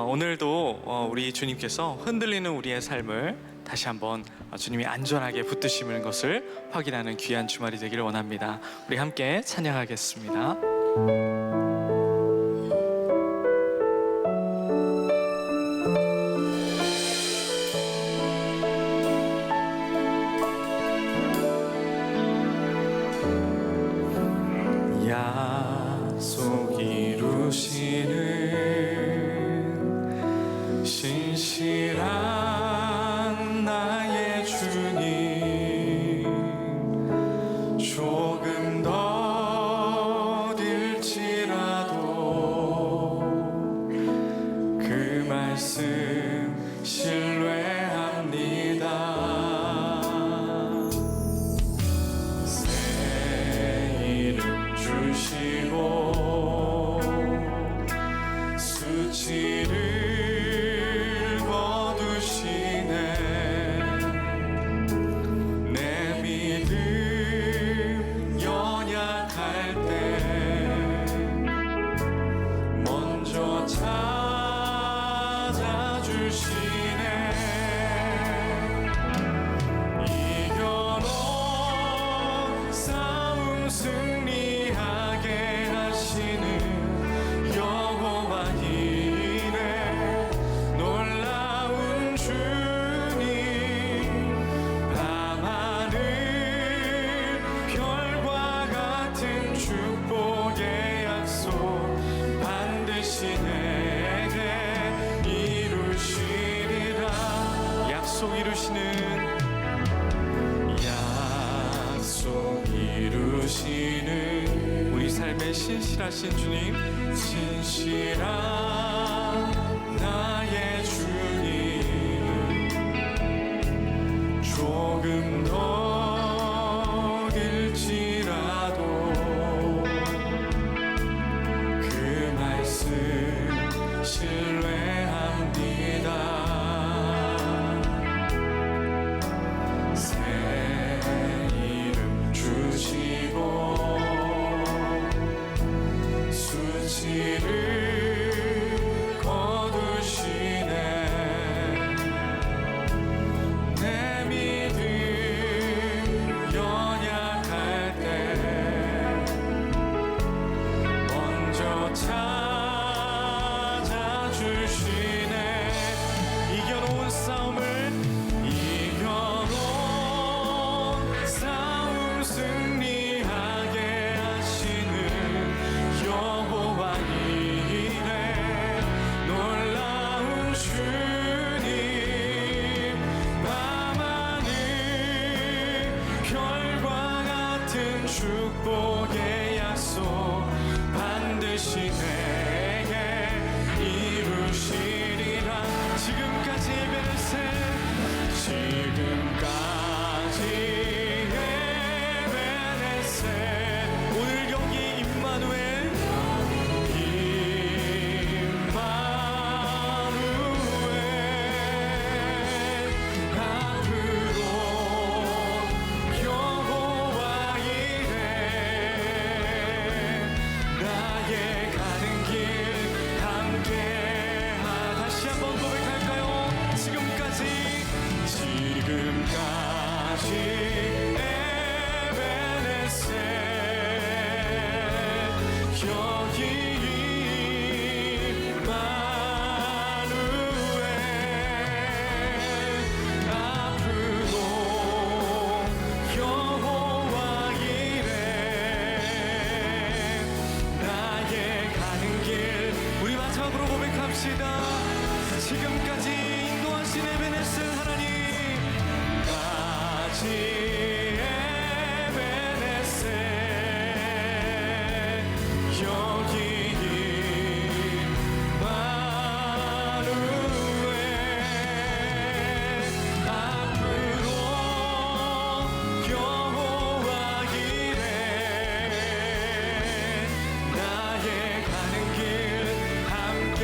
오늘도 우리 주님께서 흔들리는 우리의 삶을 다시 한번 주님이 안전하게 붙드시는 것을 확인하는 귀한 주말이 되기를 원합니다. 우리 함께 찬양하겠습니다. 약속 이루시는 신실한 나의 주님, 조금 더딜지라도 그 말씀 신뢰합니다. 주시고 수치를 거두시네. 내 믿음 연약할 때 먼저 찾아주시네. 이겨놓은 싸움 승리하게 하시는 여호와 이레, 놀라운 주님, 밤하늘 별과 같은 축복의 약속 반드시 내게 이루시리라. 약속 이루시는, 약속 이루시는 우리 삶의 신실하신 주님, 신실한 나의 주님, 조금 더딜지라도 그 말씀 신뢰합니다. 새 이름 주시고 수치를 거두시네. 내 믿음 연약할 때 먼저 찾아주시네. 이겨놓은 싸움을, 이겨놓은 싸움 승리하게 하시는 여호와 이레, 놀라운 주님, 밤하늘 별과 같은 축복의 약속 반드시 내게 이루시리라. 지금까지 에베네셀, 지금까지 에베네셀, 오늘 여기 임마누엘, 앞으로 여호와 이레, 나의 가는 길 함께하다. 다시 한번 고백할까요? 지금까지 에베네셀, 여기 임마누엘, 앞으로 여호와 이레, 나의 가는 길. 우리 마지막으로 고백합시다. 지금까지 인도하신 에베네셀 하나님, 까지 에베네셀, 여기 임마누엘, 앞으로 여호와 이레, 나의 가는 길 함께,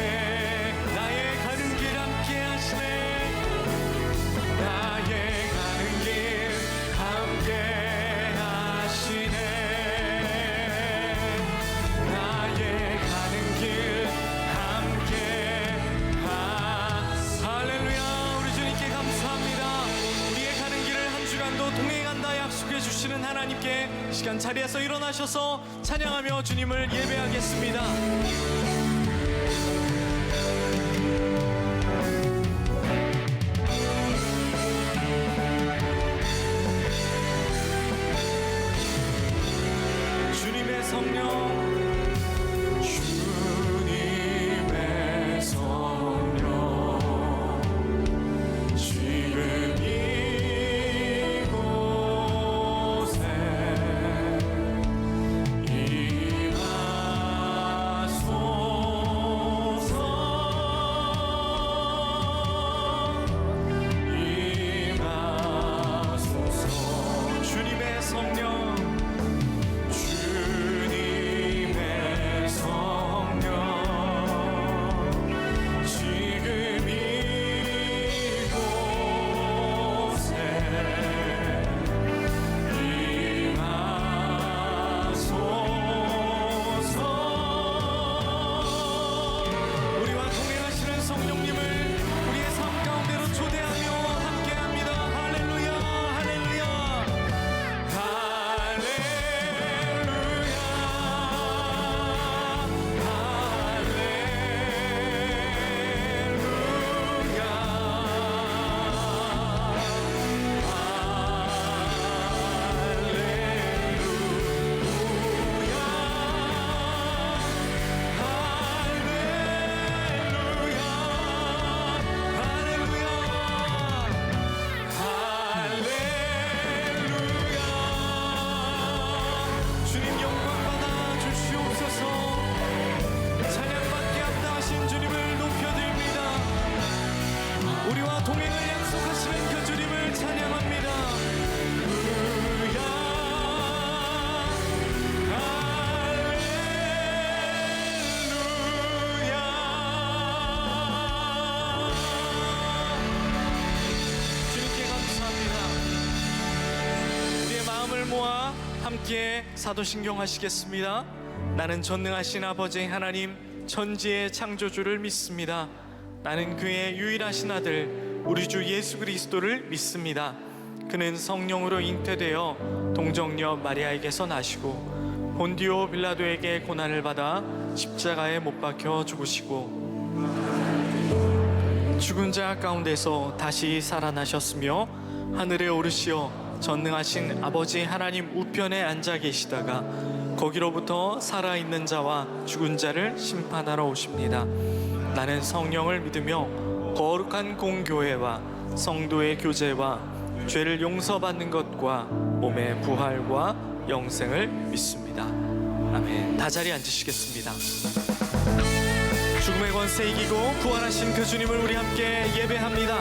나의 가는 길 함께 주시는 하나님께 시간 자리에서 일어나셔서 찬양하며 주님을 예배하겠습니다. 주님의 성령, 주님의 성령, 지금 이곳에 임하소서. 주님의 성령, 주님의 성령, 지금 이곳에 임하소서. 우리와 동행하시는 성령님을 우리의 삶 가운데로 초대하며 함께합니다. 할렐루야, 할렐루야, 주님 영광 받아 주시옵소서. 찬양받게 합당하신 주님을 높여드립니다. 우리와 동행을 약속하시는 그 주님을 찬양합니다. 할렐루야, 할렐루야. 주님께 감사합니다. 우리의 마음을 모아 함께 사도신경 하시겠습니다. 나는 전능하신 아버지 하나님 천지의 창조주를 믿습니다. 나는 그의 유일하신 아들 우리 주 예수 그리스도를 믿습니다. 그는 성령으로 잉태되어 동정녀 마리아에게서 나시고 본디오 빌라도에게 고난을 받아 십자가에 못 박혀 죽으시고 죽은 자 가운데서 다시 살아나셨으며 하늘에 오르시어 전능하신 아버지 하나님 우편에 앉아 계시다가 거기로부터 살아있는 자와 죽은 자를 심판하러 오십니다. 나는 성령을 믿으며 거룩한 공교회와 성도의 교제와 죄를 용서받는 것과 몸의 부활과 영생을 믿습니다. 아멘. 다 자리에 앉으시겠습니다. 죽음의 권세 이기고 부활하신 그 주님을 우리 함께 예배합니다.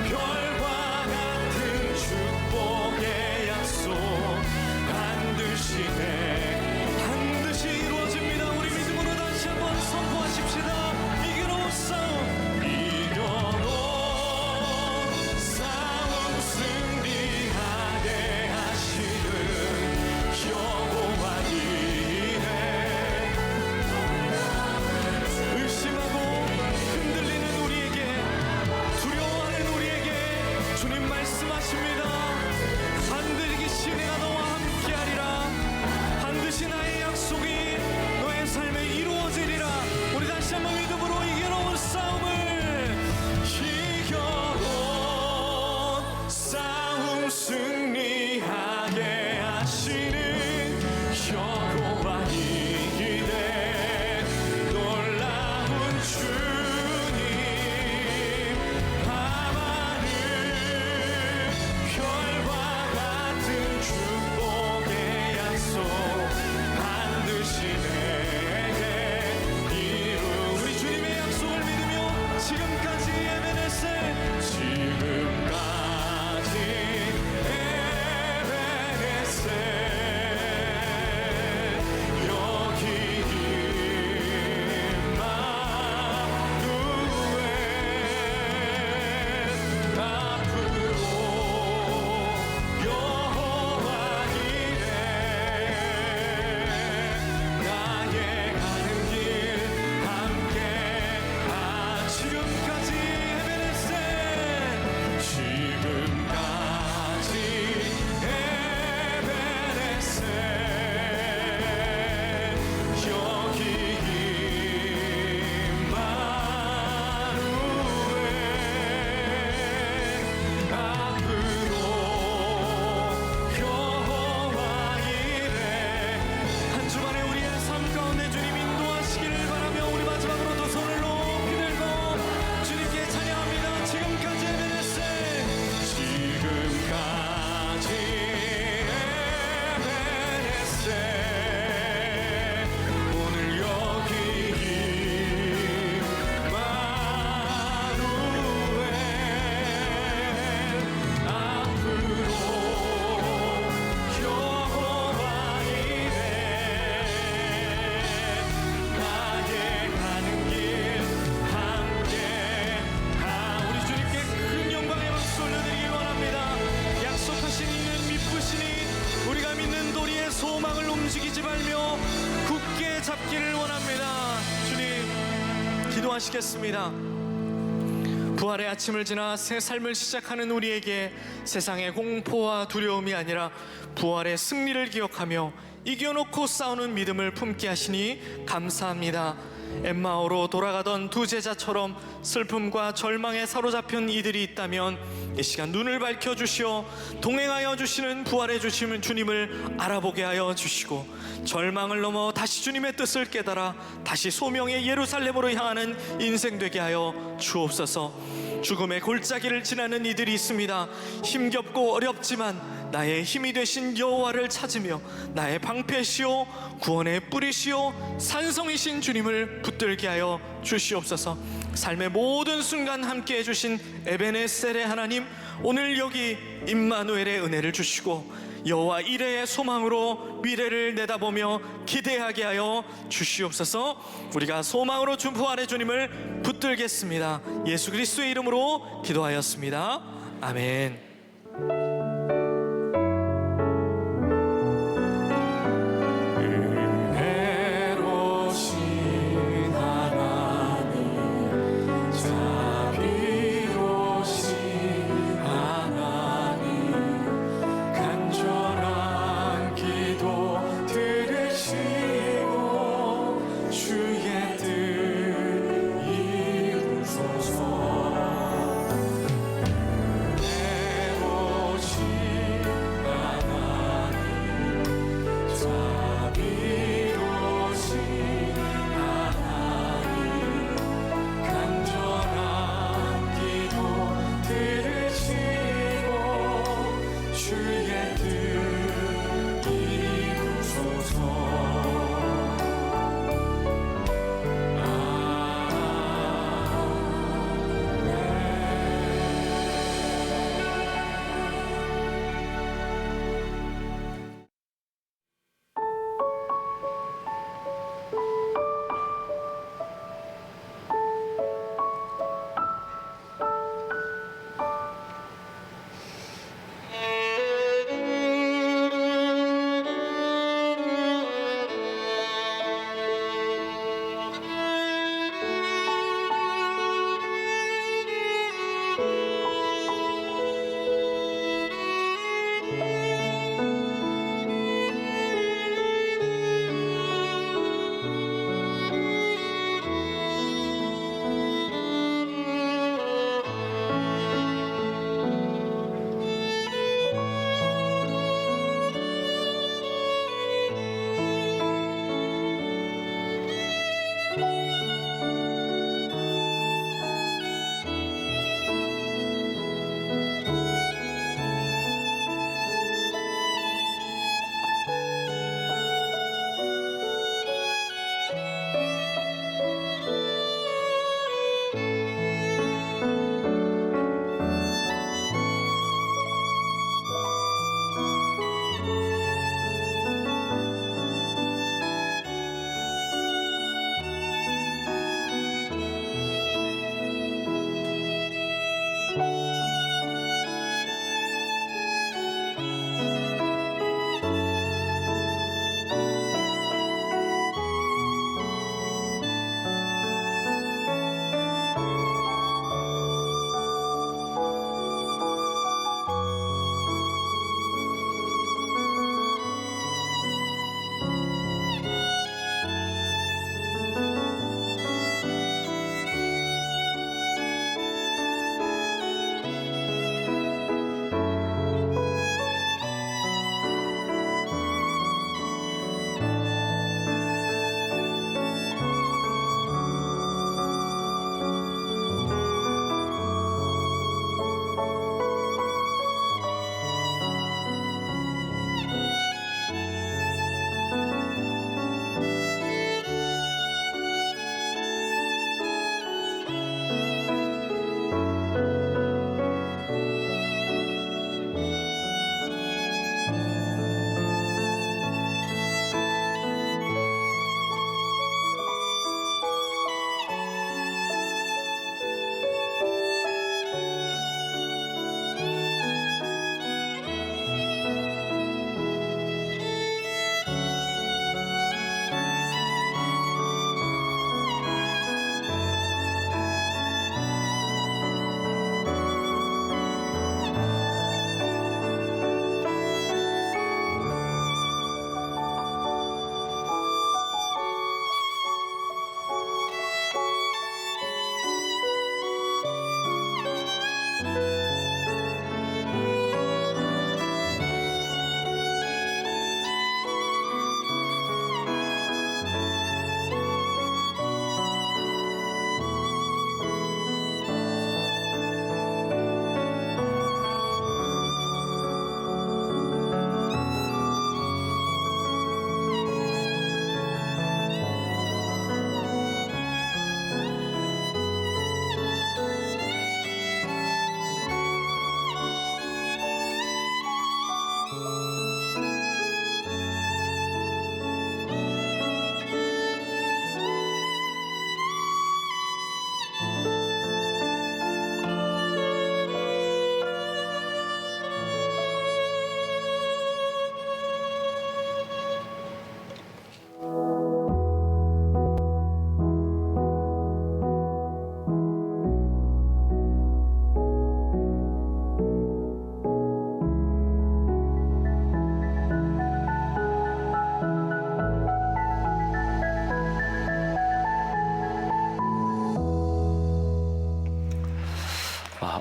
별과 같은 축복의 붙잡기를 원합니다. 주님, 기도하시겠습니다. 부활의 아침을 지나 새 삶을 시작하는 우리에게 세상의 공포와 두려움이 아니라 부활의 승리를 기억하며 이겨놓고 싸우는 믿음을 품게 하시니 감사합니다. 엠마오로 돌아가던 두 제자처럼 슬픔과 절망에 사로잡힌 이들이 있다면 이 시간 눈을 밝혀주시어 동행하여 주시는 부활해 주시는 주님을 알아보게 하여 주시고, 절망을 넘어 다시 주님의 뜻을 깨달아 다시 소명의 예루살렘으로 향하는 인생 되게 하여 주옵소서. 죽음의 골짜기를 지나는 이들이 있습니다. 힘겹고 어렵지만 나의 힘이 되신 여호와를 찾으며 나의 방패시오 구원의 뿌리시오 산성이신 주님을 붙들게 하여 주시옵소서. 삶의 모든 순간 함께 해주신 에베네셀의 하나님, 오늘 여기 임마누엘의 은혜를 주시고 여호와 이레의 소망으로 미래를 내다보며 기대하게 하여 주시옵소서. 우리가 소망으로 준 부활의 주님을 붙들겠습니다. 예수 그리스도의 이름으로 기도하였습니다. 아멘.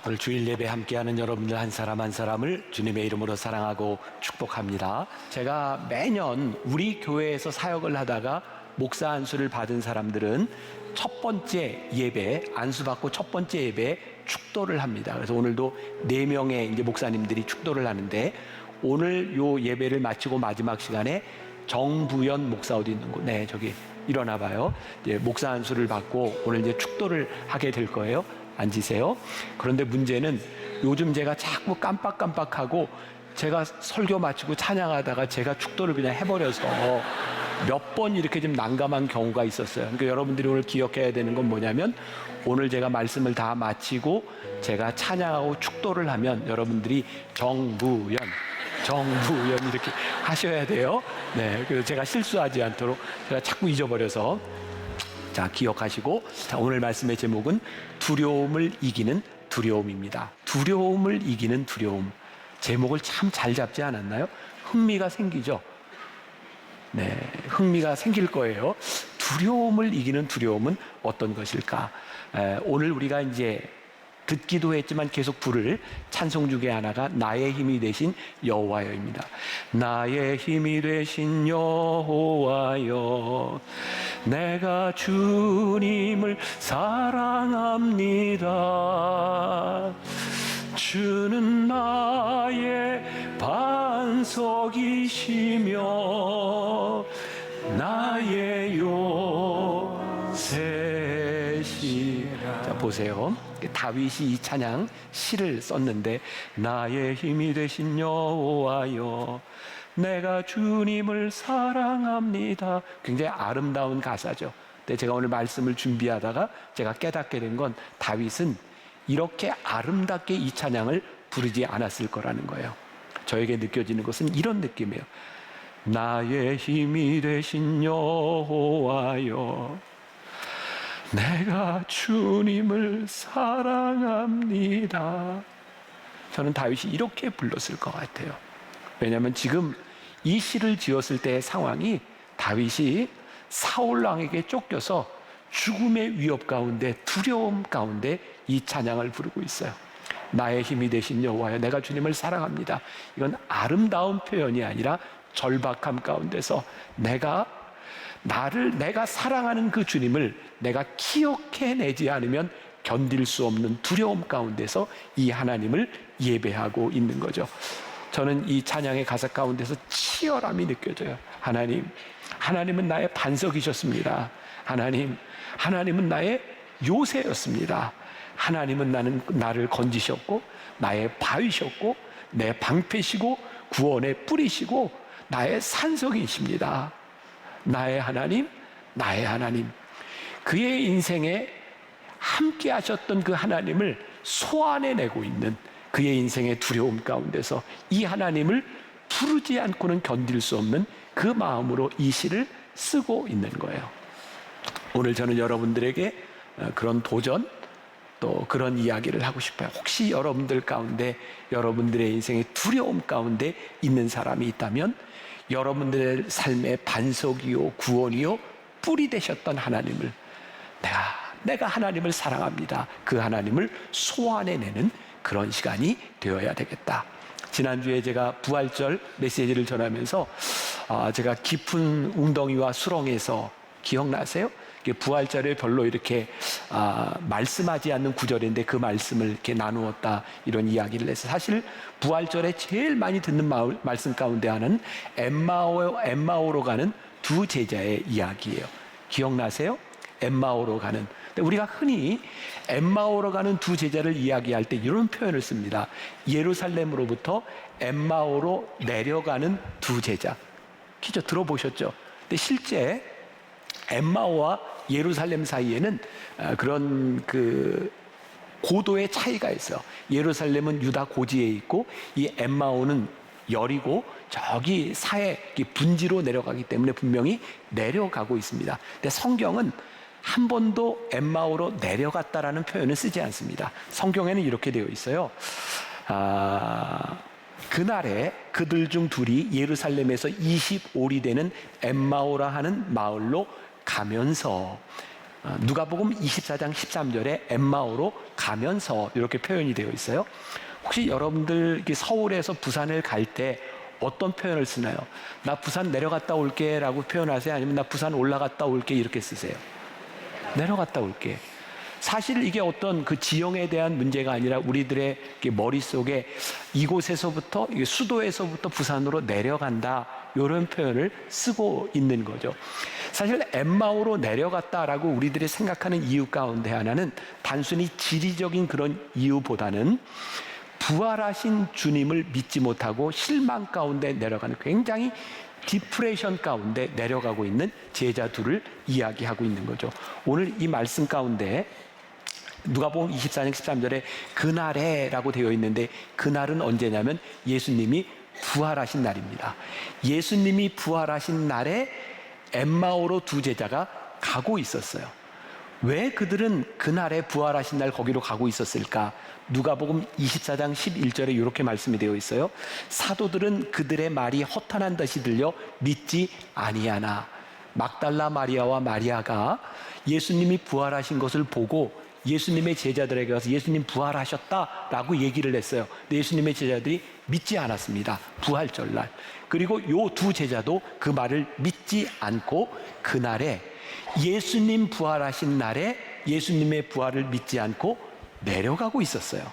오늘 주일 예배 함께하는 여러분들 한 사람 한 사람을 주님의 이름으로 사랑하고 축복합니다. 제가 매년 우리 교회에서 사역을 하다가 목사 안수를 받은 사람들은 첫 번째 예배, 안수받고 첫 번째 예배에 축도를 합니다. 그래서 오늘도 4명의 이제 목사님들이 축도를 하는데, 오늘 요 예배를 마치고 마지막 시간에 정부연 목사 어디 있는 곳? 네, 저기 일어나 봐요. 이제 목사 안수를 받고 오늘 이제 축도를 하게 될 거예요. 앉으세요. 그런데 문제는 요즘 제가 자꾸 깜빡깜빡하고 제가 설교 마치고 찬양하다가 제가 축도를 그냥 해버려서 몇 번 이렇게 좀 난감한 경우가 있었어요. 그러니까 여러분들이 오늘 기억해야 되는 건 뭐냐면, 오늘 제가 말씀을 다 마치고 제가 찬양하고 축도를 하면 여러분들이 정부연 이렇게 하셔야 돼요. 네, 그래서 제가 실수하지 않도록 제가 자꾸 잊어버려서. 자, 기억하시고, 자, 오늘 말씀의 제목은 두려움을 이기는 두려움입니다. 두려움을 이기는 두려움. 제목을 참 잘 잡지 않았나요? 흥미가 생기죠? 네, 흥미가 생길 거예요. 두려움을 이기는 두려움은 어떤 것일까? 오늘 우리가 이제 듣기도 했지만 계속 부를 찬송 중에 하나가 나의 힘이 되신 여호와여입니다. 나의 힘이 되신 여호와여, 내가 주님을 사랑합니다. 주는 나의 반석이시며 나의 요새시라. 자, 보세요. 다윗이 이 찬양 시를 썼는데, 나의 힘이 되신 여호와여, 내가 주님을 사랑합니다. 굉장히 아름다운 가사죠. 근데 제가 오늘 말씀을 준비하다가 제가 깨닫게 된 건, 다윗은 이렇게 아름답게 이 찬양을 부르지 않았을 거라는 거예요. 저에게 느껴지는 것은 이런 느낌이에요. 나의 힘이 되신 여호와여, 내가 주님을 사랑합니다. 저는 다윗이 이렇게 불렀을 것 같아요. 왜냐하면 지금 이 시를 지었을 때의 상황이, 다윗이 사울왕에게 쫓겨서 죽음의 위협 가운데, 두려움 가운데 이 찬양을 부르고 있어요. 나의 힘이 되신 여호와여, 내가 주님을 사랑합니다. 이건 아름다운 표현이 아니라 절박함 가운데서 내가 사랑하는 그 주님을 내가 기억해내지 않으면 견딜 수 없는 두려움 가운데서 이 하나님을 예배하고 있는 거죠. 저는 이 찬양의 가사 가운데서 치열함이 느껴져요. 하나님은 나의 반석이셨습니다. 하나님은 나의 요새였습니다. 하나님은 나를 건지셨고 나의 바위셨고 내 방패시고 구원의 뿌리시고 나의 산성이십니다. 나의 하나님. 그의 인생에 함께 하셨던 그 하나님을 소환해내고 있는 그의 인생의 두려움 가운데서 이 하나님을 부르지 않고는 견딜 수 없는 그 마음으로 이 시를 쓰고 있는 거예요. 오늘 저는 여러분들에게 그런 도전, 또 그런 이야기를 하고 싶어요. 혹시 여러분들 가운데, 여러분들의 인생의 두려움 가운데 있는 사람이 있다면, 여러분들의 삶의 반석이요 구원이요 뿌리 되셨던 하나님을, 내가 하나님을 사랑합니다. 그 하나님을 소환해내는 그런 시간이 되어야 되겠다. 지난주에 제가 부활절 메시지를 전하면서 제가 깊은 웅덩이와 수렁에서, 기억나세요? 부활절에 별로 이렇게 말씀하지 않는 구절인데 그 말씀을 이렇게 나누었다, 이런 이야기를 해서, 사실 부활절에 제일 많이 듣는 말씀 가운데 하나는 엠마오로 가는 두 제자의 이야기예요. 기억나세요? 엠마오로 가는. 근데 우리가 흔히 엠마오로 가는 두 제자를 이야기할 때 이런 표현을 씁니다. 예루살렘으로부터 엠마오로 내려가는 두 제자. 기저 들어보셨죠? 근데 실제 엠마오와 예루살렘 사이에는 그런 그 고도의 차이가 있어요. 예루살렘은 유다 고지에 있고, 이 엠마오는 여리고 저기 사해 분지로 내려가기 때문에 분명히 내려가고 있습니다. 근데 성경은 한 번도 엠마오로 내려갔다라는 표현을 쓰지 않습니다. 성경에는 이렇게 되어 있어요. 그날에 그들 중 둘이 예루살렘에서 25리 되는 엠마오라 하는 마을로 가면서, 누가복음 24장 13절에 엠마오로 가면서 이렇게 표현이 되어 있어요. 혹시 여러분들 서울에서 부산을 갈 때 어떤 표현을 쓰나요? 나 부산 내려갔다 올게 라고 표현하세요? 아니면 나 부산 올라갔다 올게 이렇게 쓰세요? 내려갔다 올게. 사실 이게 어떤 그 지형에 대한 문제가 아니라 우리들의 머릿속에 이곳에서부터, 수도에서부터 부산으로 내려간다, 이런 표현을 쓰고 있는 거죠. 사실 엠마오로 내려갔다라고 우리들이 생각하는 이유 가운데 하나는 단순히 지리적인 그런 이유보다는 부활하신 주님을 믿지 못하고 실망 가운데 내려가는, 굉장히 디프레션 가운데 내려가고 있는 제자들을 이야기하고 있는 거죠. 오늘 이 말씀 가운데 누가복음 24장 13절에 그날에 라고 되어 있는데, 그날은 언제냐면 예수님이 부활하신 날입니다. 예수님이 부활하신 날에 엠마오로 두 제자가 가고 있었어요. 왜 그들은 그날에 부활하신 날 거기로 가고 있었을까? 누가복음 24장 11절에 이렇게 말씀이 되어 있어요. 사도들은 그들의 말이 허탄한 듯이 들려 믿지 아니하나. 막달라 마리아와 마리아가 예수님이 부활하신 것을 보고 예수님의 제자들에게 가서 예수님 부활하셨다라고 얘기를 했어요. 근데 예수님의 제자들이 믿지 않았습니다. 부활절날. 그리고 요 두 제자도 그 말을 믿지 않고 그날에 예수님 부활하신 날에 예수님의 부활을 믿지 않고 내려가고 있었어요.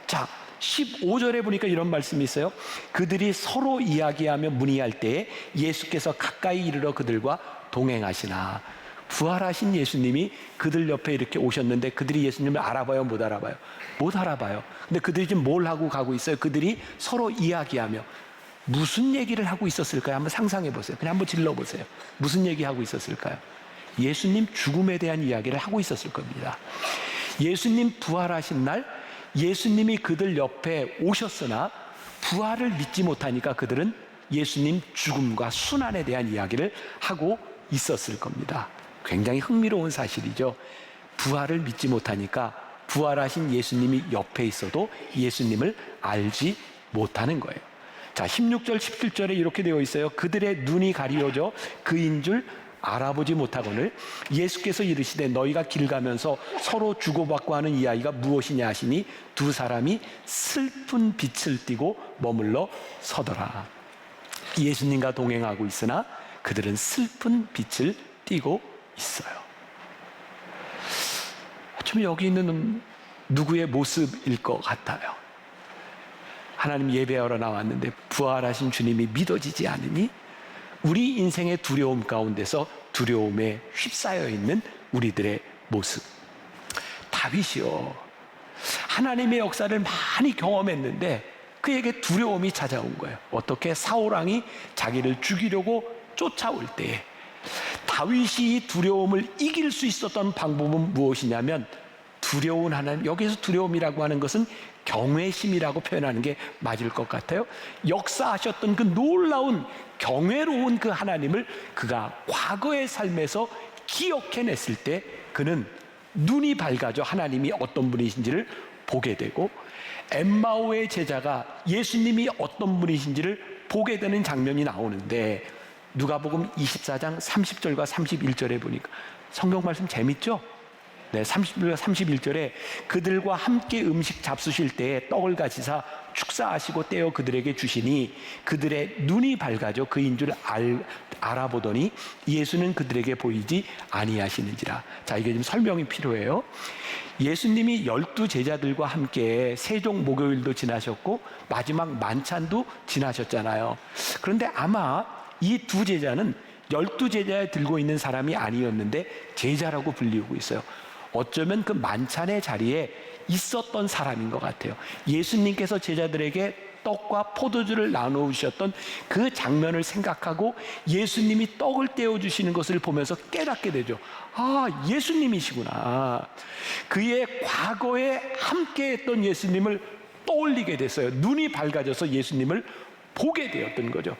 자, 15절에 보니까 이런 말씀이 있어요. 그들이 서로 이야기하며 문의할 때에 예수께서 가까이 이르러 그들과 동행하시나. 부활하신 예수님이 그들 옆에 이렇게 오셨는데 그들이 예수님을 알아봐요? 못 알아봐요? 못 알아봐요. 근데 그들이 지금 뭘 하고 가고 있어요? 그들이 서로 이야기하며 무슨 얘기를 하고 있었을까요? 한번 상상해 보세요. 그냥 한번 질러 보세요. 무슨 얘기하고 있었을까요? 예수님 죽음에 대한 이야기를 하고 있었을 겁니다. 예수님 부활하신 날 예수님이 그들 옆에 오셨으나 부활을 믿지 못하니까 그들은 예수님 죽음과 순환에 대한 이야기를 하고 있었을 겁니다. 굉장히 흥미로운 사실이죠. 부활을 믿지 못하니까 부활하신 예수님이 옆에 있어도 예수님을 알지 못하는 거예요. 자, 16절 17절에 이렇게 되어 있어요. 그들의 눈이 가리워져 그인 줄 알아보지 못하거늘 예수께서 이르시되 너희가 길 가면서 서로 주고받고 하는 이 아이가 무엇이냐 하시니 두 사람이 슬픈 빛을 띠고 머물러 서더라. 예수님과 동행하고 있으나 그들은 슬픈 빛을 띠고 있어요. 좀 여기 있는 누구의 모습일 것 같아요? 하나님 예배하러 나왔는데 부활하신 주님이 믿어지지 않으니 우리 인생의 두려움 가운데서 두려움에 휩싸여 있는 우리들의 모습. 다윗이요, 하나님의 역사를 많이 경험했는데 그에게 두려움이 찾아온 거예요. 어떻게? 사울왕이 자기를 죽이려고 쫓아올 때에 다윗이 이 두려움을 이길 수 있었던 방법은 무엇이냐면, 두려운 하나님, 여기서 두려움이라고 하는 것은 경외심이라고 표현하는 게 맞을 것 같아요. 역사하셨던 그 놀라운 경외로운 그 하나님을 그가 과거의 삶에서 기억해냈을 때 그는 눈이 밝아져 하나님이 어떤 분이신지를 보게 되고, 엠마오의 제자가 예수님이 어떤 분이신지를 보게 되는 장면이 나오는데, 누가복음 24장 30절과 31절에 보니까 성경 말씀 재밌죠? 네, 30절과 31절에 그들과 함께 음식 잡수실 때에 떡을 가지사 축사하시고 떼어 그들에게 주시니 그들의 눈이 밝아져 그인 줄 알아보더니 예수는 그들에게 보이지 아니하시는지라. 자, 이게 좀 설명이 필요해요. 예수님이 12 제자들과 함께 세종 목요일도 지나셨고 마지막 만찬도 지나셨잖아요. 그런데 아마 이 두 제자는 12 제자에 들고 있는 사람이 아니었는데 제자라고 불리우고 있어요. 어쩌면 그 만찬의 자리에 있었던 사람인 것 같아요. 예수님께서 제자들에게 떡과 포도주를 나누셨던 그 장면을 생각하고 예수님이 떡을 떼어주시는 것을 보면서 깨닫게 되죠. 아, 예수님이시구나. 그의 과거에 함께했던 예수님을 떠올리게 됐어요. 눈이 밝아져서 예수님을 보게 되었던 거죠.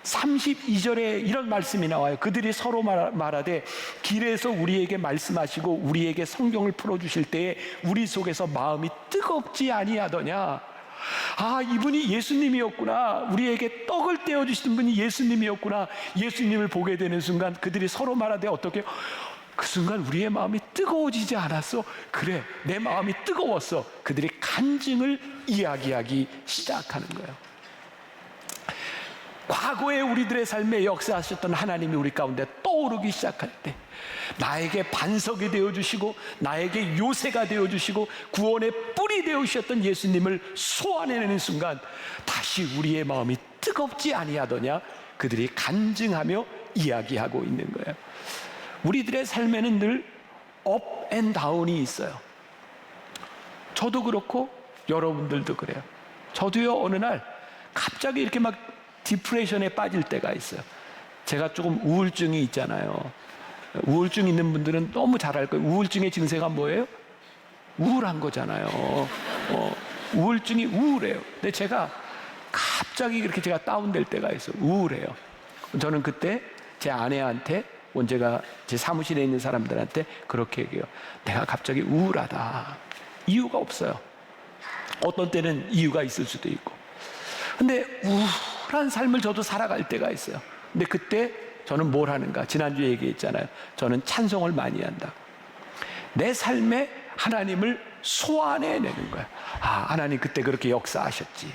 32절에 이런 말씀이 나와요. 그들이 서로 말하되 길에서 우리에게 말씀하시고 우리에게 성경을 풀어주실 때에 우리 속에서 마음이 뜨겁지 아니하더냐. 아, 이분이 예수님이었구나. 우리에게 떡을 떼어주시는 분이 예수님이었구나. 예수님을 보게 되는 순간 그들이 서로 말하되 어떻게 그 순간 우리의 마음이 뜨거워지지 않았어? 그래, 내 마음이 뜨거웠어. 그들이 간증을 이야기하기 시작하는 거예요. 과거에 우리들의 삶에 역사하셨던 하나님이 우리 가운데 떠오르기 시작할 때, 나에게 반석이 되어주시고 나에게 요새가 되어주시고 구원의 뿔이 되어주셨던 예수님을 소환해내는 순간 다시 우리의 마음이 뜨겁지 아니하더냐? 그들이 간증하며 이야기하고 있는 거예요. 우리들의 삶에는 늘 업 앤 다운이 있어요. 저도 그렇고 여러분들도 그래요. 저도요, 어느 날 갑자기 이렇게 막 디프레션에 빠질 때가 있어요. 제가 조금 우울증이 있잖아요. 우울증 있는 분들은 너무 잘 알 거예요. 우울증의 증세가 뭐예요? 우울한 거잖아요. 우울증이 우울해요. 근데 제가 갑자기 그렇게 제가 다운될 때가 있어요. 우울해요. 저는 그때 제 아내한테, 제가 제 사무실에 있는 사람들한테 그렇게 얘기해요. 내가 갑자기 우울하다. 이유가 없어요. 어떤 때는 이유가 있을 수도 있고. 근데 우울한 삶을 저도 살아갈 때가 있어요. 근데 그때 저는 뭘 하는가? 지난주에 얘기했잖아요. 저는 찬송을 많이 한다. 내 삶에 하나님을 소환해내는 거야. 아, 하나님 그때 그렇게 역사하셨지.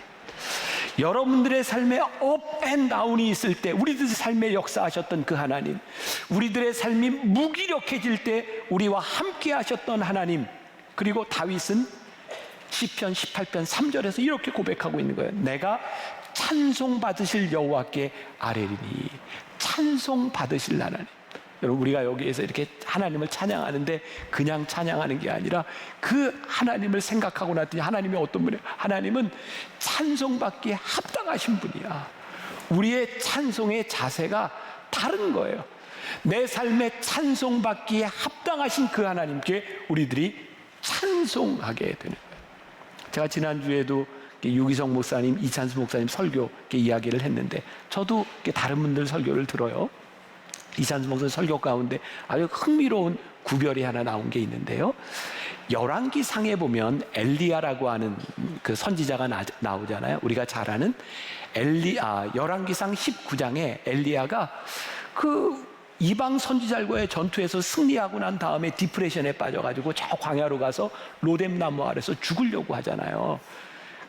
여러분들의 삶에 업 앤 다운이 있을 때, 우리들의 삶에 역사하셨던 그 하나님, 우리들의 삶이 무기력해질 때 우리와 함께 하셨던 하나님. 그리고 다윗은 시편 18편 3절에서 이렇게 고백하고 있는 거예요. 내가 찬송 받으실 여호와께 아뢰리니. 찬송 받으실 하나님. 여러분, 우리가 여기에서 이렇게 하나님을 찬양하는데 그냥 찬양하는 게 아니라 그 하나님을 생각하고 났더니 하나님이 어떤 분이에요? 하나님은 찬송받기에 합당하신 분이야. 우리의 찬송의 자세가 다른 거예요. 내 삶에 찬송받기에 합당하신 그 하나님께 우리들이 찬송하게 되는 거예요. 제가 지난주에도 유기성 목사님, 이찬수 목사님 설교 이야기를 했는데, 저도 다른 분들 설교를 들어요. 이찬수 목사님 설교 가운데 아주 흥미로운 구별이 하나 나온 게 있는데요. 열왕기상에 보면 엘리야라고 하는 그 선지자가 나오잖아요. 우리가 잘 아는 열왕기상 19장에 엘리야가 그 이방 선지자들과의 전투에서 승리하고 난 다음에 디프레션에 빠져가지고 저 광야로 가서 로뎀나무 아래서 죽으려고 하잖아요.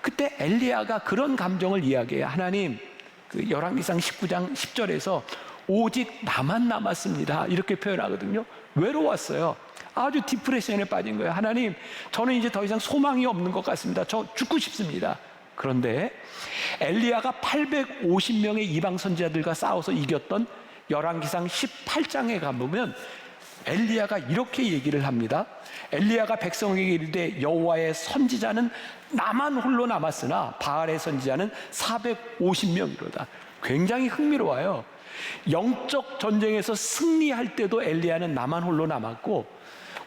그때 엘리야가 그런 감정을 이야기해요. 하나님, 그 열왕기상 19장 10절에서 오직 나만 남았습니다. 이렇게 표현하거든요. 외로웠어요. 아주 디프레션에 빠진 거예요. 하나님, 저는 이제 더 이상 소망이 없는 것 같습니다. 저 죽고 싶습니다. 그런데 엘리야가 850명의 이방 선지자들과 싸워서 이겼던 열왕기상 18장에 가보면 엘리야가 이렇게 얘기를 합니다. 엘리야가 백성에게 이르되 여호와의 선지자는 나만 홀로 남았으나 바알의 선지자는 450명이로다. 굉장히 흥미로워요. 영적 전쟁에서 승리할 때도 엘리야는 나만 홀로 남았고,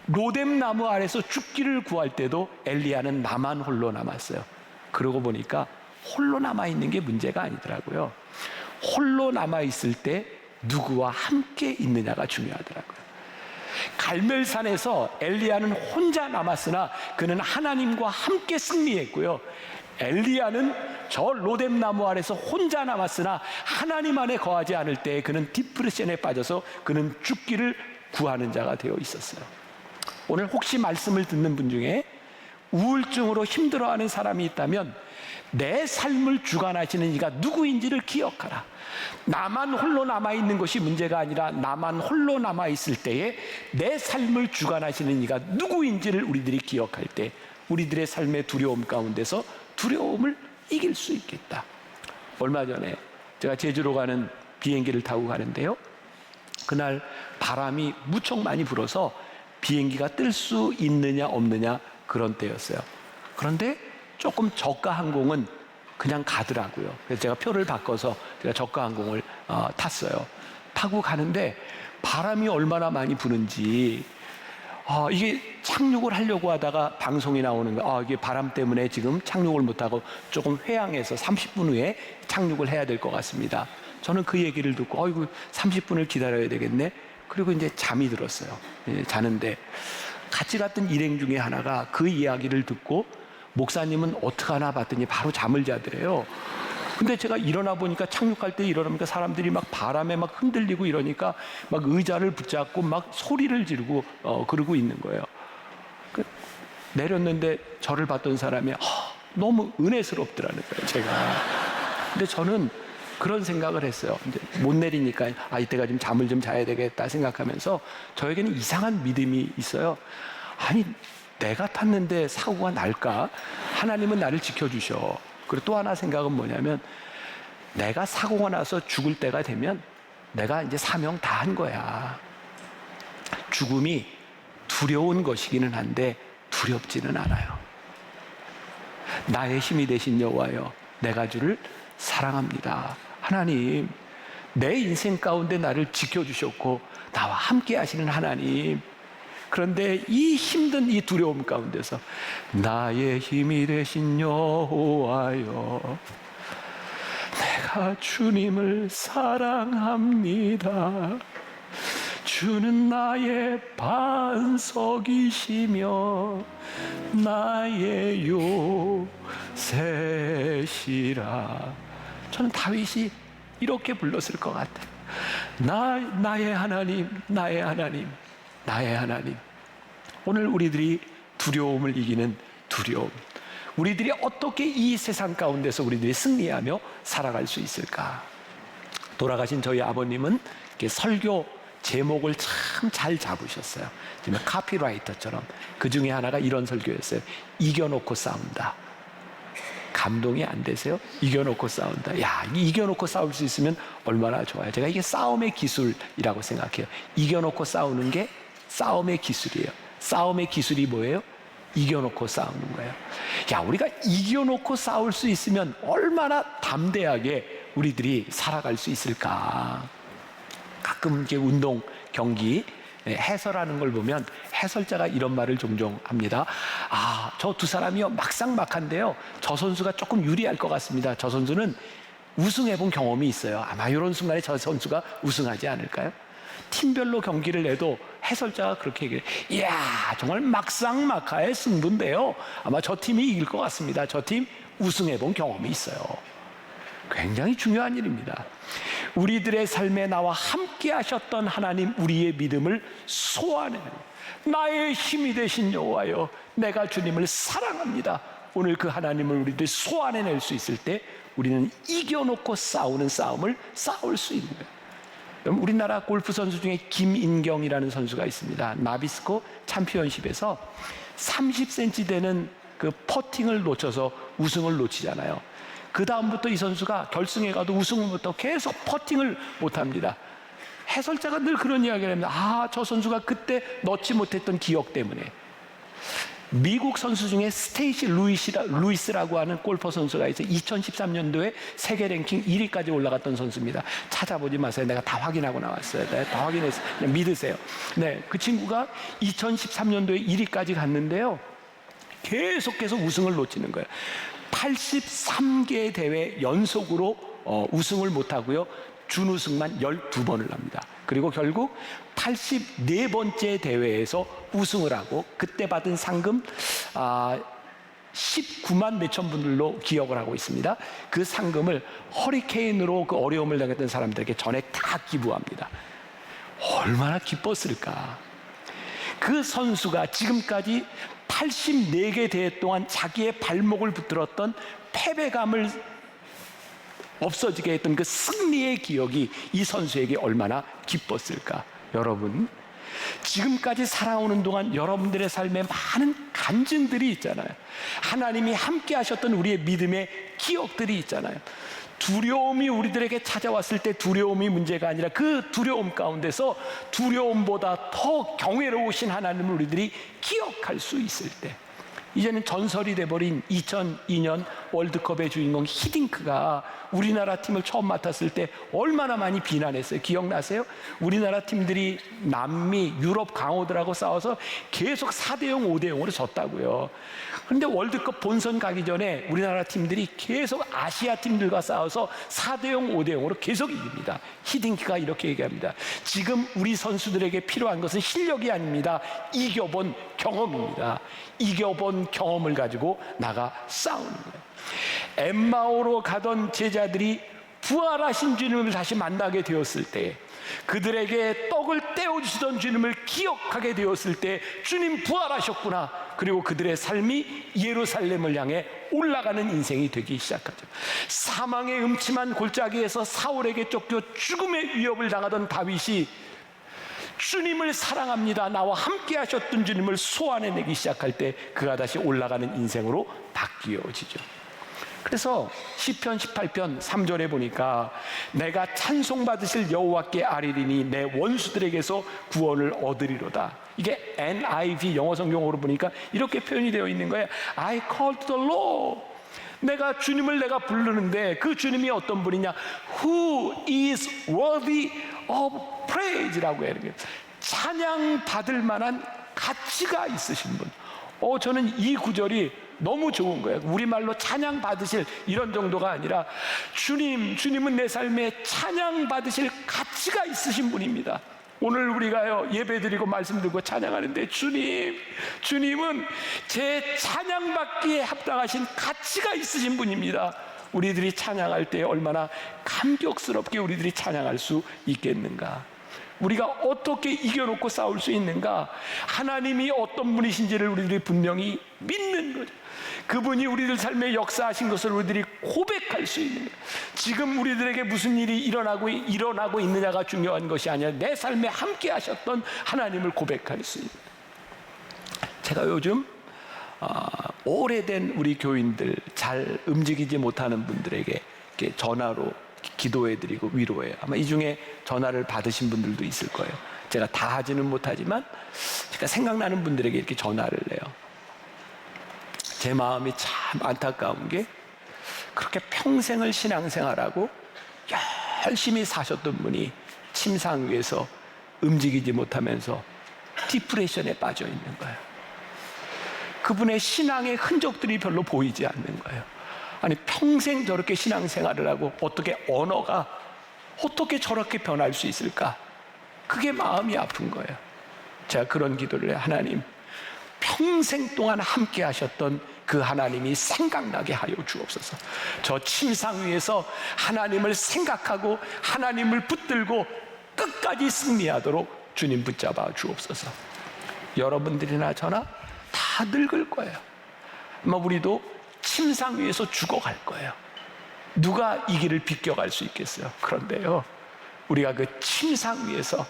로뎀나무 아래서 죽기를 구할 때도 엘리야는 나만 홀로 남았어요. 그러고 보니까 홀로 남아있는 게 문제가 아니더라고요. 홀로 남아있을 때 누구와 함께 있느냐가 중요하더라고요. 갈멜산에서 엘리야는 혼자 남았으나 그는 하나님과 함께 승리했고요. 엘리야는 저 로뎀나무 아래서 혼자 남았으나 하나님 안에 거하지 않을 때 그는 디프레션에 빠져서 그는 죽기를 구하는 자가 되어 있었어요. 오늘 혹시 말씀을 듣는 분 중에 우울증으로 힘들어하는 사람이 있다면 내 삶을 주관하시는 이가 누구인지를 기억하라. 나만 홀로 남아있는 것이 문제가 아니라 나만 홀로 남아있을 때에 내 삶을 주관하시는 이가 누구인지를 우리들이 기억할 때 우리들의 삶의 두려움 가운데서 두려움을 이길 수 있겠다. 얼마 전에 제가 제주로 가는 비행기를 타고 가는데요, 그날 바람이 무척 많이 불어서 비행기가 뜰 수 있느냐 없느냐 그런 때였어요. 그런데 조금 저가 항공은 그냥 가더라고요. 그래서 제가 표를 바꿔서 제가 저가 항공을 탔어요. 타고 가는데 바람이 얼마나 많이 부는지, 이게 착륙을 하려고 하다가 방송이 나오는 거예요. 이게 바람 때문에 지금 착륙을 못하고 조금 회항해서 30분 후에 착륙을 해야 될 것 같습니다. 저는 그 얘기를 듣고 30분을 기다려야 되겠네. 그리고 이제 잠이 들었어요. 자는데 같이 갔던 일행 중에 하나가 그 이야기를 듣고 목사님은 어떡하나 봤더니 바로 잠을 자더래요. 근데 제가 일어나 보니까 착륙할 때 일어나니까 사람들이 막 바람에 막 흔들리고 이러니까 막 의자를 붙잡고 막 소리를 지르고 그러고 있는 거예요. 내렸는데 저를 봤던 사람이 너무 은혜스럽더라는 거예요, 제가. 근데 저는 그런 생각을 했어요. 이제 못 내리니까 이때가 좀 잠을 좀 자야 되겠다 생각하면서 저에게는 이상한 믿음이 있어요. 아니, 내가 탔는데 사고가 날까? 하나님은 나를 지켜주셔. 그리고 또 하나 생각은 뭐냐면 내가 사고가 나서 죽을 때가 되면 내가 이제 사명 다 한 거야. 죽음이 두려운 것이기는 한데 두렵지는 않아요. 나의 힘이 되신 여호와여, 내가 주를 사랑합니다. 하나님, 내 인생 가운데 나를 지켜주셨고 나와 함께 하시는 하나님, 그런데 이 힘든 이 두려움 가운데서 나의 힘이 되신 여호와여, 내가 주님을 사랑합니다. 주는 나의 반석이시며 나의 요새시라. 저는 다윗이 이렇게 불렀을 것 같아요. 나의 하나님, 나의 하나님, 나의 하나님. 오늘 우리들이 두려움을 이기는 두려움, 우리들이 어떻게 이 세상 가운데서 우리들이 승리하며 살아갈 수 있을까? 돌아가신 저희 아버님은 이렇게 설교 제목을 참 잘 잡으셨어요. 지금 카피라이터처럼. 그 중에 하나가 이런 설교였어요. 이겨놓고 싸운다. 감동이 안 되세요? 이겨놓고 싸운다. 야, 이겨놓고 싸울 수 있으면 얼마나 좋아요. 제가 이게 싸움의 기술이라고 생각해요. 이겨놓고 싸우는 게 싸움의 기술이에요. 싸움의 기술이 뭐예요? 이겨놓고 싸우는 거예요. 야, 우리가 이겨놓고 싸울 수 있으면 얼마나 담대하게 우리들이 살아갈 수 있을까. 가끔 이렇게 운동 경기 해설하는 걸 보면 해설자가 이런 말을 종종 합니다. 저 두 사람이요, 막상막한데요, 저 선수가 조금 유리할 것 같습니다. 저 선수는 우승해본 경험이 있어요. 아마 이런 순간에 저 선수가 우승하지 않을까요? 팀별로 경기를 내도 해설자가 그렇게 얘기해요. 이야, 정말 막상막하의 승부인데요, 아마 저 팀이 이길 것 같습니다. 저 팀 우승해본 경험이 있어요. 굉장히 중요한 일입니다. 우리들의 삶에 나와 함께 하셨던 하나님, 우리의 믿음을 소환해. 나의 힘이 되신 여호와여, 내가 주님을 사랑합니다. 오늘 그 하나님을 우리들이 소환해낼 수 있을 때 우리는 이겨놓고 싸우는 싸움을 싸울 수 있는 거예요. 우리나라 골프 선수 중에 김인경이라는 선수가 있습니다. 나비스코 챔피언십에서 30cm 되는 그 퍼팅을 놓쳐서 우승을 놓치잖아요. 그 다음부터 이 선수가 결승에 가도 우승부터 계속 퍼팅을 못합니다. 해설자가 늘 그런 이야기를 합니다. 저 선수가 그때 넣지 못했던 기억 때문에. 미국 선수 중에 스테이시 루이스라고 하는 골퍼 선수가 있어요. 2013년도에 세계 랭킹 1위까지 올라갔던 선수입니다. 찾아보지 마세요. 내가 다 확인하고 나왔어요. 내가 다 확인했어요. 그냥 믿으세요. 네, 그 친구가 2013년도에 1위까지 갔는데요, 계속해서 우승을 놓치는 거예요. 83개 대회 연속으로 우승을 못하고요, 준우승만 12번을 합니다. 그리고 결국 84번째 대회에서 우승을 하고 그때 받은 상금 19만 몇천 분들로 기억을 하고 있습니다. 그 상금을 허리케인으로 그 어려움을 당했던 사람들에게 전액 다 기부합니다. 얼마나 기뻤을까. 그 선수가 지금까지 84개 대회 동안 자기의 발목을 붙들었던 패배감을 없어지게 했던 그 승리의 기억이 이 선수에게 얼마나 기뻤을까. 여러분, 지금까지 살아오는 동안 여러분들의 삶에 많은 간증들이 있잖아요. 하나님이 함께 하셨던 우리의 믿음의 기억들이 있잖아요. 두려움이 우리들에게 찾아왔을 때 두려움이 문제가 아니라 그 두려움 가운데서 두려움보다 더 경외로우신 하나님을 우리들이 기억할 수 있을 때, 이제는 전설이 돼버린 2002년 월드컵의 주인공 히딩크가 우리나라 팀을 처음 맡았을 때 얼마나 많이 비난했어요. 기억나세요? 우리나라 팀들이 남미, 유럽 강호들하고 싸워서 계속 4대0, 5대0으로 졌다고요. 그런데 월드컵 본선 가기 전에 우리나라 팀들이 계속 아시아 팀들과 싸워서 4대0, 5대0으로 계속 이깁니다. 히딩크가 이렇게 얘기합니다. 지금 우리 선수들에게 필요한 것은 실력이 아닙니다. 이겨본 경험입니다. 이겨본 어떤 경험을 가지고 나가 싸우는 거예요. 엠마오로 가던 제자들이 부활하신 주님을 다시 만나게 되었을 때, 그들에게 떡을 떼어주시던 주님을 기억하게 되었을 때 주님 부활하셨구나. 그리고 그들의 삶이 예루살렘을 향해 올라가는 인생이 되기 시작하죠. 사망의 음침한 골짜기에서 사울에게 쫓겨 죽음의 위협을 당하던 다윗이 주님을 사랑합니다, 나와 함께 하셨던 주님을 소환해내기 시작할 때 그가 다시 올라가는 인생으로 바뀌어지죠. 그래서 시편 18편 3절에 보니까 내가 찬송받으실 여호와께 아뢰리니 내 원수들에게서 구원을 얻으리로다. 이게 NIV 영어 성경으로 보니까 이렇게 표현이 되어 있는 거예요. I called the Lord. 내가 주님을 내가 부르는데 그 주님이 어떤 분이냐? Who is worthy of praise라고 해요. 찬양 받을 만한 가치가 있으신 분. 저는 이 구절이 너무 좋은 거예요. 우리말로 찬양 받으실 이런 정도가 아니라 주님은 내 삶에 찬양 받으실 가치가 있으신 분입니다. 오늘 우리가요 예배드리고 말씀드리고 찬양하는데 주님은 제 찬양받기에 합당하신 가치가 있으신 분입니다. 우리들이 찬양할 때 얼마나 감격스럽게 우리들이 찬양할 수 있겠는가? 우리가 어떻게 이겨놓고 싸울 수 있는가? 하나님이 어떤 분이신지를 우리들이 분명히 믿는 거죠. 그분이 우리들 삶에 역사하신 것을 우리들이 고백할 수 있는 거예요. 지금 우리들에게 무슨 일이 일어나고 있느냐가 중요한 것이 아니라 내 삶에 함께 하셨던 하나님을 고백할 수 있는 거예요. 제가 요즘 오래된 우리 교인들, 잘 움직이지 못하는 분들에게 이렇게 전화로 기도해드리고 위로해요. 아마 이 중에 전화를 받으신 분들도 있을 거예요. 제가 다 하지는 못하지만 제가 생각나는 분들에게 이렇게 전화를 해요. 제 마음이 참 안타까운 게 그렇게 평생을 신앙생활하고 열심히 사셨던 분이 침상 위에서 움직이지 못하면서 디프레션에 빠져 있는 거예요. 그분의 신앙의 흔적들이 별로 보이지 않는 거예요. 아니 평생 저렇게 신앙생활을 하고 어떻게 언어가 어떻게 저렇게 변할 수 있을까? 그게 마음이 아픈 거예요. 제가 그런 기도를 해요. 하나님, 평생 동안 함께 하셨던 그 하나님이 생각나게 하여 주옵소서. 저 침상 위에서 하나님을 생각하고 하나님을 붙들고 끝까지 승리하도록 주님 붙잡아 주옵소서. 여러분들이나 저나 다 늙을 거예요. 아마 우리도 침상 위에서 죽어갈 거예요. 누가 이 길을 비껴갈 수 있겠어요? 그런데요, 우리가 그 침상 위에서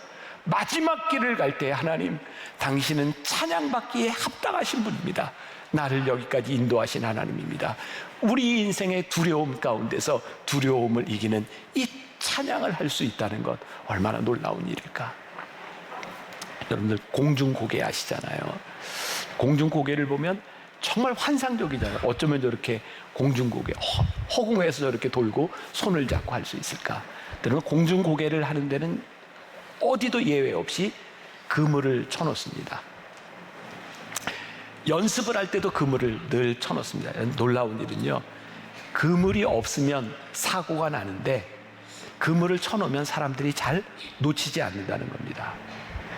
마지막 길을 갈 때 하나님, 당신은 찬양받기에 합당하신 분입니다. 나를 여기까지 인도하신 하나님입니다. 우리 인생의 두려움 가운데서 두려움을 이기는 이 찬양을 할 수 있다는 것 얼마나 놀라운 일일까? 여러분들 공중고개 아시잖아요. 공중고개를 보면 정말 환상적이잖아요. 어쩌면 저렇게 공중고개 허공에서 저렇게 돌고 손을 잡고 할 수 있을까? 그러면 공중고개를 하는 데는 어디도 예외 없이 그물을 쳐놓습니다. 연습을 할 때도 그물을 늘 쳐놓습니다. 놀라운 일은요, 그물이 없으면 사고가 나는데 그물을 쳐놓으면 사람들이 잘 놓치지 않는다는 겁니다.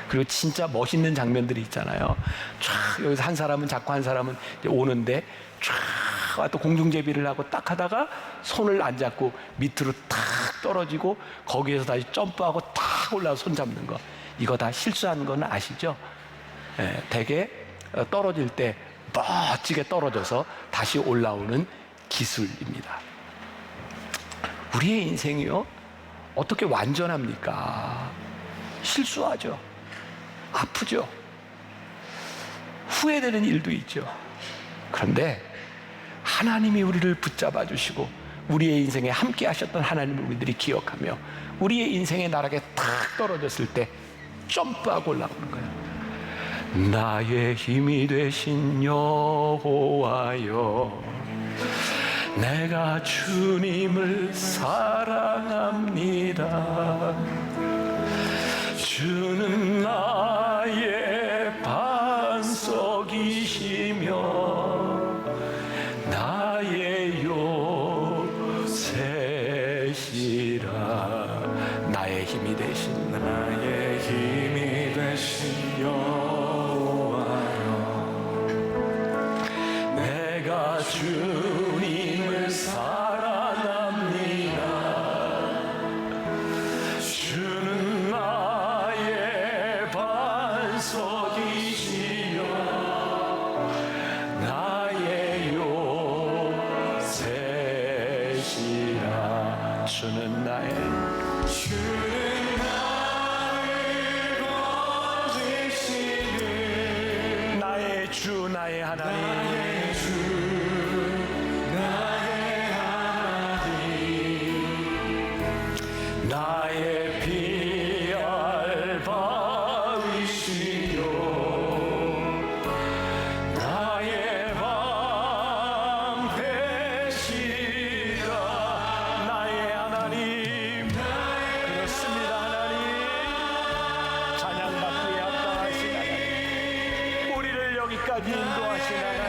그리고 진짜 멋있는 장면들이 있잖아요. 촤, 여기서 한 사람은 잡고 한 사람은 오는데 촤, 또 공중제비를 하고 딱 하다가 손을 안 잡고 밑으로 탁 떨어지고 거기에서 다시 점프하고 탁 올라서 손 잡는 거. 이거 다 실수하는 건 아시죠? 예, 되게 떨어질 때 멋지게 떨어져서 다시 올라오는 기술입니다. 우리의 인생이요, 어떻게 완전합니까? 실수하죠. 아프죠. 후회되는 일도 있죠. 그런데 하나님이 우리를 붙잡아 주시고 우리의 인생에 함께 하셨던 하나님을 우리들이 기억하며 우리의 인생의 나락에 탁 떨어졌을 때 점프하고 올라오는 거예요. 나의 힘이 되신 여호와여, 내가 주님을 사랑합니다. 주는 나의 반석이시며 나의 요새시라. 나의 힘이 되신 여호와여, 주님을 사랑합니다. 주는 나의 반석이시여 나의 요새시라. 주는 나의 나의 주 나의 하나님 나의 피할 바위시여 나의 방패시라. 나의 하나님 그렇습니다. 하나님 찬양받기에 합당하신 하나님, 우리를 여기까지 인도하신 하나님,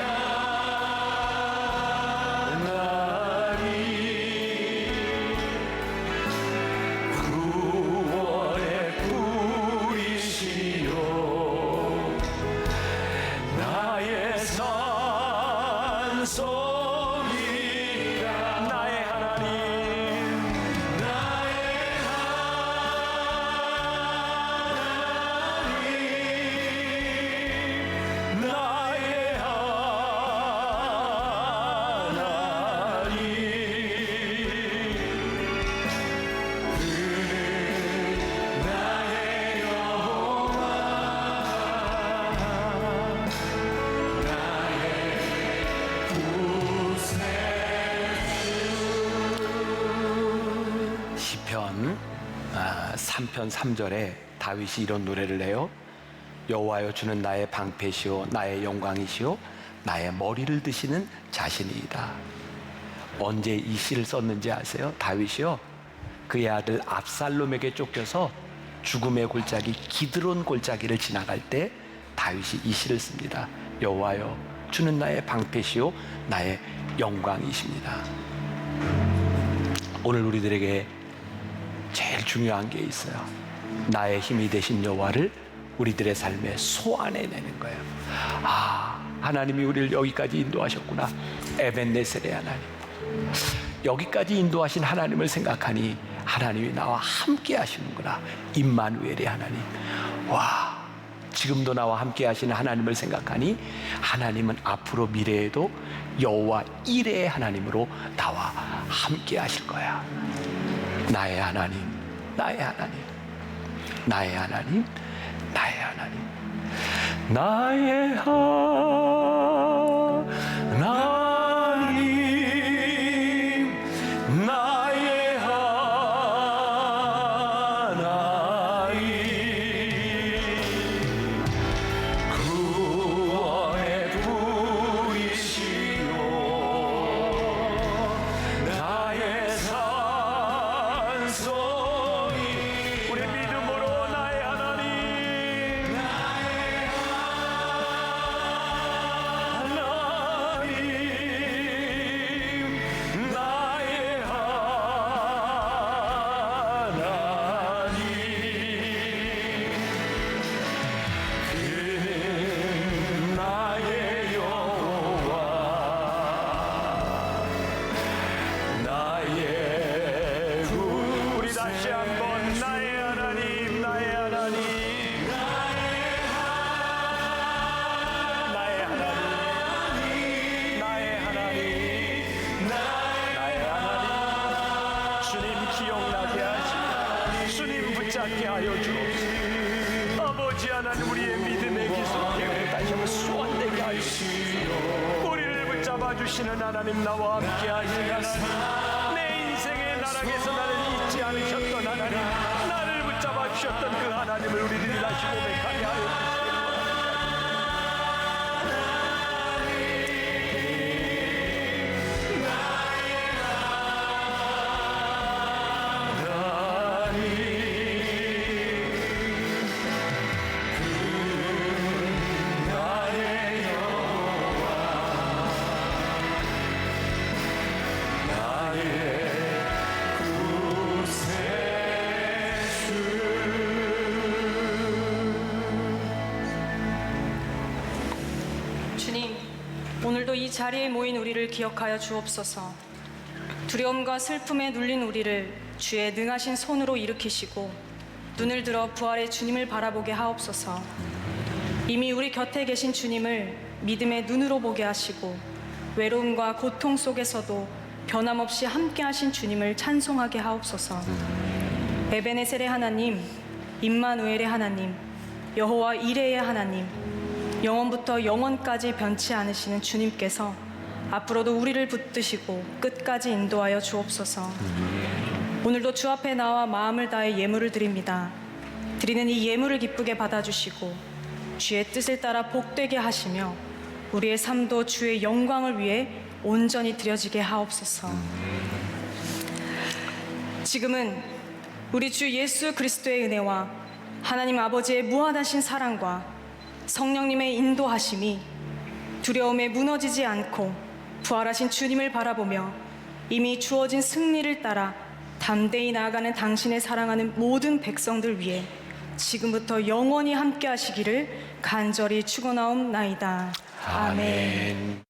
시편 3편 3절에 다윗이 이런 노래를 해요. 여호와여 주는 나의 방패시오 나의 영광이시오 나의 머리를 드시는 자신이다. 언제 이 시를 썼는지 아세요? 다윗이요, 그의 아들 압살롬에게 쫓겨서 죽음의 골짜기 기드론 골짜기를 지나갈 때 다윗이 이 시를 씁니다. 여호와여 주는 나의 방패시오 나의 영광이십니다. 오늘 우리들에게 제일 중요한 게 있어요. 나의 힘이 되신 여호와를 우리들의 삶에 소환해내는 거예요. 하나님이 우리를 여기까지 인도하셨구나. 에벤네셀의 하나님, 여기까지 인도하신 하나님을 생각하니 하나님이 나와 함께 하시는구나. 임마누엘의 하나님, 와, 지금도 나와 함께 하시는 하나님을 생각하니 하나님은 앞으로 미래에도 여호와 이레의 하나님으로 나와 함께 하실 거야. 나의 하나님, 나의 하나님, 나의 하나님, 나의 하나님, 나의 하나님, 나의 하나님, 구원의 불이시요 나의 산성이. 우리 믿음으로 나의 하나님, 붙잡게 하여 주옵소서. 아버지 하나님, 우리의 믿음의 기술 계획을 다시 한번 소환되게 하여 주옵소서. 우리를 붙잡아 주시는 하나님, 나와 함께 하시는 하나님, 내 인생의 나락에서 나를 잊지 않으셨던 하나님, 나를 붙잡아 주셨던 그 하나님을 우리들이 다시 고백하게 하여 주시옵소서. 주님, 오늘도 이 자리에 모인 우리를 기억하여 주옵소서. 두려움과 슬픔에 눌린 우리를 주의 능하신 손으로 일으키시고 눈을 들어 부활의 주님을 바라보게 하옵소서. 이미 우리 곁에 계신 주님을 믿음의 눈으로 보게 하시고 외로움과 고통 속에서도 변함없이 함께 하신 주님을 찬송하게 하옵소서. 에베네셀의 하나님, 임마누엘의 하나님, 여호와 이레의 하나님, 영원부터 영원까지 변치 않으시는 주님께서 앞으로도 우리를 붙드시고 끝까지 인도하여 주옵소서. 오늘도 주 앞에 나와 마음을 다해 예물을 드립니다. 드리는 이 예물을 기쁘게 받아주시고 주의 뜻을 따라 복되게 하시며 우리의 삶도 주의 영광을 위해 온전히 드려지게 하옵소서. 지금은 우리 주 예수 그리스도의 은혜와 하나님 아버지의 무한하신 사랑과 성령님의 인도하심이 두려움에 무너지지 않고 부활하신 주님을 바라보며 이미 주어진 승리를 따라 담대히 나아가는 당신의 사랑하는 모든 백성들 위해 지금부터 영원히 함께 하시기를 간절히 축원하옵나이다. 아멘.